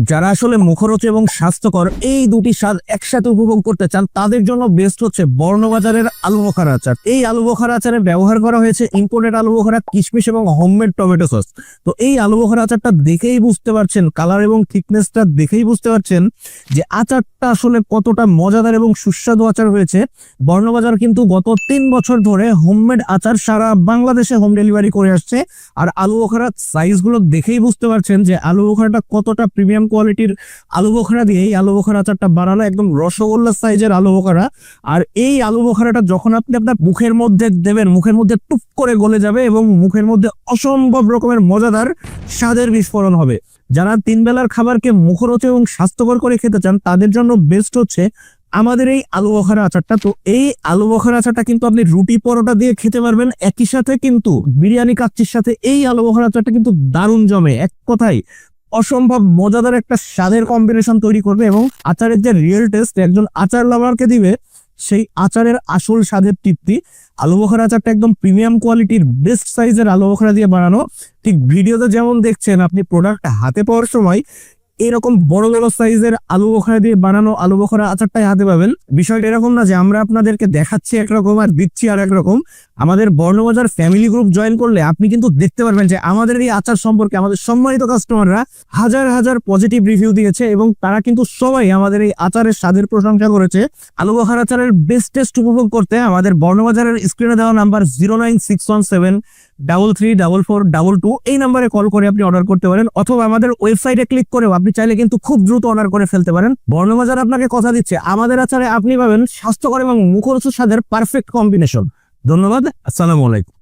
যারা আসলে মুখরোচক এবং স্বাস্থ্যকর এই দুটি স্বাদ একসাথে উপভোগ করতে চান তাদের জন্য বেস্ট হচ্ছে বর্ণবাজারের আলু বোখারা আচার। এই আলু বোখারা আচারে ব্যবহার করা হয়েছে ইম্পোর্টেড আলু বোখারা, কিশমিশ এবং হোমমেড টমেটো সস। তো এই আলু বোখারা আচারটা দেখেই বুঝতে পারছেন, কালার এবং থিকনেসটা দেখেই বুঝতে পারছেন যে আচারটা আসলে কতটা মজাদার এবং সুস্বাদু আচার হয়েছে। বর্ণবাজার কিন্তু গত 3 বছর ধরে হোমমেড আচার সারা বাংলাদেশে হোম ডেলিভারি করে আসছে। আর আলু বোখারার সাইজগুলো দেখেই বুঝতে পারছেন যে আলু বোখারাটা কতটা প্রিমিয়াম কোয়ালিটির আলু বোখারা দিয়ে এই আলু বোখারা আচারটা বানানো, একদম রসগোল্লা সাইজের আলু বোখারা। আর এই আলু বোখারাটা যখন আপনি আপনার মুখের মধ্যে দেবেন, মুখের মধ্যে টুপ করে গলে যাবে এবং মুখের মধ্যে অসম্ভব রকমের মজাদার স্বাদের বিস্ফোরণ হবে। যারা 3 বেলার খাবারকে মুখরোচক এবং স্বাস্থ্যকর করে খেতে চান তাদের জন্য বেস্ট হচ্ছে আমাদের এই আলু বোখারা আচারটা। তো এই আলু বোখারা আচারটা কিন্তু আপনি রুটি পরোটা দিয়ে খেতে পারবেন, একই সাথে কিন্তু বিরিয়ানি কাচ্চির সাথে এই আলু বোখারা আচারটা কিন্তু দারুণ জমে। এক কথায় অসম্ভব মজাদার একটা স্বাদের কম্বিনেশন তৈরি করবে এবং আচারের যে রিয়েল টেস্ট একজন আচার লাভারকে দিবে সেই আচারের আসল স্বাদের তৃপ্তি। আলু বোখারা আচারটা একদম প্রিমিয়াম কোয়ালিটির বেস্ট সাইজের আলু বোখারা দিয়ে বানানো। ঠিক ভিডিওতে যেমন দেখছেন, আপনি প্রোডাক্ট হাতে পাওয়ার সময় এরকম বড় বড় সাইজের আলু বোখারা দিয়ে বানানো আলু বোখারা আচারটাই হাতে পাবেন। বিষয়টা এরকম না যে আমরা আপনাদেরকে দেখাচ্ছি একরকম আর দিচ্ছি আর একরকম। আমাদের বর্ণবাজার ফ্যামিলি গ্রুপ জয়েন করলে আপনি কিন্তু দেখতে পারবেন যে আমাদের এই আচার সম্পর্কে আমাদের সম্মানিত কাস্টমাররা হাজার হাজার পজিটিভ রিভিউ দিয়েছে এবং তারা কিন্তু সবাই আমাদের এই আচারের স্বাদের প্রশংসা করেছে। আলু বোখারা আচারের বেস্ট টেস্ট উপভোগ করতে আমাদের বর্ণবাজারের স্ক্রিনে দেওয়া নাম্বার 09617334422 এই নাম্বারে কল করে আপনি অর্ডার করতে পারেন, অথবা আমাদের ওয়েবসাইটে ক্লিক করেও আপনি চাইলে কিন্তু খুব দ্রুত অর্ডার করে ফেলতে পারেন। বর্ণবাজার আপনাকে কথা দিচ্ছে আমাদের আচারে আপনি পাবেন স্বাস্থ্যকর এবং মুখরোচক স্বাদের পারফেক্ট কম্বিনেশন। ধন্যবাদ, আসসালামু আলাইকুম।